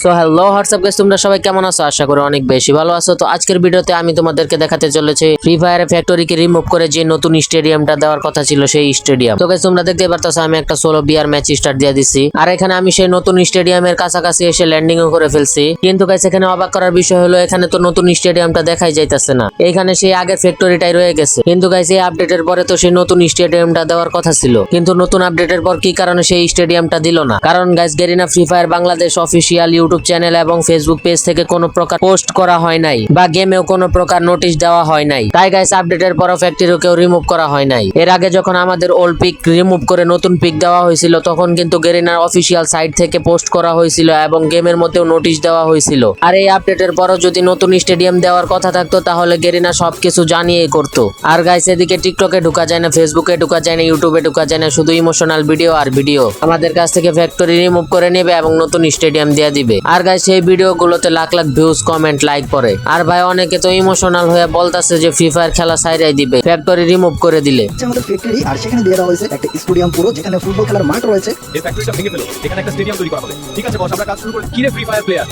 So hello WhatsApp guys, তোমরা সবাই কেমন আছো? আশা করি অনেক বেশি ভালো আছো। তো আজকের ভিডিওতে আমি তোমাদেরকে দেখাতে চলেছি ফ্রি ফায়ার ফ্যাক্টরিকে রিমুভ করে যে নতুন স্টেডিয়ামটা দেওয়ার কথা ছিল সেই স্টেডিয়াম। তো গাইস তোমরা দেখতে পারতাছো আমি একটা সোলো বিয়ার ম্যাচ স্টার্ট দিয়ে দিছি, আর এখানে আমি সেই নতুন স্টেডিয়ামের কাছাকাছি এসে ল্যান্ডিংও করে ফেলছি। কিন্তু গাইস এখানে অবাক করার বিষয় হলো এখানে তো নতুন স্টেডিয়ামটা দেখাই যাইতাছে না, এখানে সেই আগের ফ্যাক্টরিটাই রয়ে গেছে। কিন্তু গাইস এই আপডেটের পরে তো সেই নতুন স্টেডিয়ামটা দেওয়ার কথা ছিল, কিন্তু নতুন আপডেটের পর কি কারণে সেই স্টেডিয়ামটা দিল না? কারণ guys Garena free fire Bangladesh official YouTube channel এবং ফেসবুক পেজ থেকে কোনো প্রকার পোস্ট করা হয় নাই বা গেমেও কোনো প্রকার নোটিশ দেওয়া হয় নাই। তাই গাইস আপডেটের পর ফ্যাক্টরিকেও রিমুভ করা হয় নাই। এর আগে যখন আমাদের ওল্ড পিক রিমুভ করে নতুন পিক দেওয়া হয়েছিল তখন কিন্তু গেরিনার অফিসিয়াল সাইট থেকে পোস্ট করা হয়েছিল এবং গেমের মধ্যেও নোটিশ দেওয়া হয়েছিল। আর এই আপডেটের পরও যদি নতুন স্টেডিয়াম দেওয়ার কথা থাকতো তাহলে গেরিনা সবকিছু জানিয়েই করতো। আর গাইস এদিকে টিকটকে ঢুকা যায় না, ফেসবুকে ঢুকা যায় না, ইউটিউবে ঢুকা যায় না, শুধু ইমোশনাল ভিডিও আর ভিডিও আমাদের কাছ থেকে ফ্যাক্টরি রিমুভ করে নেবে এবং নতুন স্টেডিয়াম দিয়ে দিবে। আর গাইস সেই ভিডিওগুলোতে lakh lakh views, comment, like পড়ে। আর ভাই অনেকে তো ইমোশনাল হয়ে বলতাছে যে ফ্রি ফায়ার খেলা সাইরাই দিবে ফ্যাক্টরি রিমুভ করে দিলে। আমাদের ফ্যাক্টরি আর সেখানে দিয়ে দেওয়া হয়েছে একটা স্টেডিয়াম পুরো, যেখানে ফুটবল খেলার মাঠ রয়েছে। এই ফ্যাক্টরিটা ভেঙে ফেলো, এখানে একটা স্টেডিয়াম তৈরি করা হবে। ঠিক আছে বস, আমরা কাজ শুরু করি। কি রে ফ্রি ফায়ার প্লেয়ার,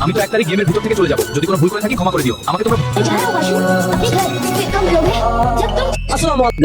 আমি তো এক তারিখ গেমের ভিতর থেকে চলে যাব। যদি কোনো ভুল করে থাকি ক্ষমা করে দিও আমাকে। তোমরা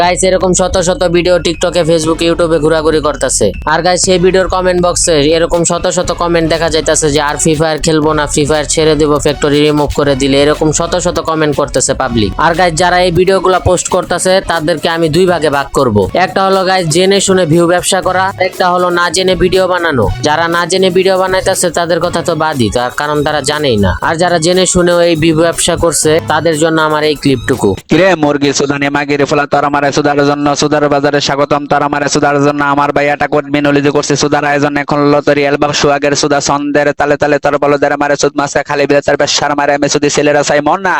গাইস এরকম শত শত ভিডিও টিকটকে, ফেসবুকে, ইউটিউবে ঘোরাঘুরি করতেছে। আর গাইস সেই ভিডিওর কমেন্ট বক্সে এরকম শত শত কমেন্ট দেখা যাইতেছে যে আর ফ্রি ফায়ার খেলবো না, ফ্রি ফায়ার ছেড়ে দেব, ফ্যাক্টরি রিমুভ করে দিলে, এরকম শত শত কমেন্ট করতেছে পাবলিক। আর গাইস যারা এই ভিডিওগুলো পোস্ট করতেছে তাদেরকে আমি দুই ভাগে ভাগ করব। একটা হলো গাইস জেনে শুনে ভিউ ব্যবসা করা, একটা হলো না জেনে ভিডিও বানানো। যারা না জেনে ভিডিও বানাইতেছে তাদের কথা তো বাদই, তার কারণ তারা জানেই না। আর যারা জেনে শুনেও এই ভিউ ব্যবসা করছে তাদের জন্য আমার এই ক্লিপটুকু। কিরে মুরগি সুদানি মাগিরে ফলা তোর আমার সুদার জন্য সুদার বাজারে স্বাগতম। তোর আমার সুদার জন্য আমার ভাই এটা কোড মিনলিজ করছে সুদার আয়োজন এখন লতরি অ্যালবাম সুয়াগের সুদা সন্দের তালে তালে তোর বলদের মারে সুদ মাসে খালি বিলে তার বেশার মারে আমি সুদি ছেলেরা চাই মন না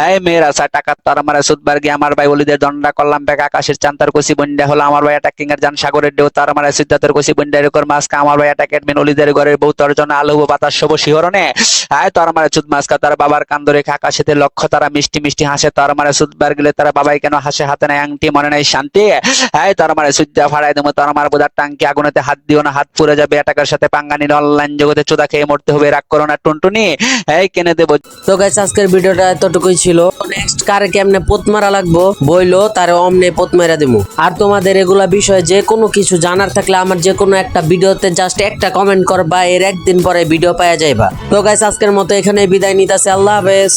এই মেয়েরা চাই টাকা তোর আমার সুদবার গিয়ে আমার ভাই বলিদের দণ্ডা করলাম বেক আকাশের চান্তার কুসি বন্ডা হলো আমার ভাই অ্যাটাকিং এর জান সাগরের ঢেউ তোর আমার সিদ্ধাতের কুসি বন্ডার কর মাসকা আমার ভাই অ্যাটাক মিনলিদের ঘরের বউ তোর জন্য আলু বাতাস সব শিহরণে আয় তোর আমার সুদ মাসকা তার বাবার কান্দ রেখে আকাশেতে লক্ষ্য তারা মিষ্টি মিষ্টি হাসে তোর আমার সুদবার গেলে তারা বাবাই কেন হাসে হাতে নাই আংটি মনে নাই শান্তি এই তোর আমার সুজ্জা ফাড়াই দেবো তোর আমার বোধার টাঙ্কি আগুনেতে হাত দিও না, হাত পুড়ে যাবে। এটাকার সাথে পাঙ্গা নিলে অনলাইন জগতে চোদা খেয়ে মরতে হবে, রাগ করো না টুনটুনি এই কেনে দেবো। তো গাইস আজকের ভিডিওটা এতটুকুই ছিল। নেক্সট কারে কেমনে পোত মারা লাগবো বইলো তারে অমনে পোত মারা দিমু। আর তোমাদের এগুলা বিষয়ে যে কোনো কিছু জানার থাকলে আমার যে কোনো একটা ভিডিওতে জাস্ট একটা কমেন্ট করবা, এর একদিন পরে ভিডিও পাওয়া যাইবা। তো গাইস আজকের মতো এখানে বিদায় নিতেছে, আল্লাহ হাফেজ।